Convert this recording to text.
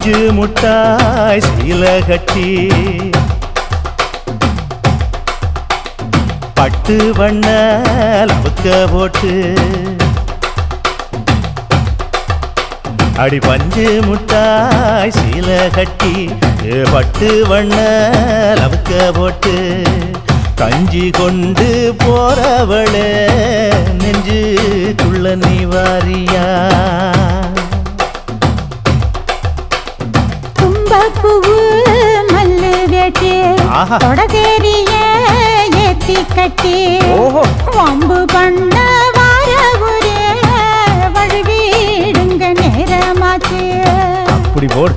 முட்டாய் சீல கட்டி பட்டு வண்ண லவுக்க போட்டு அடி பஞ்சு முட்டாய் சீல கட்டி பட்டு வண்ண லவுக்க போட்டு கஞ்சி கொண்டு போறவளே நெஞ்சுக்குள்ள நீ வாரியா தும்பப்பூவு மல்லு வேட்டி தொடதேரிய ஏத்தி கட்டி வம்பு பண்ண வார ஒரே வழுவிடுங்க நேரமாச்சு அப்படி போடு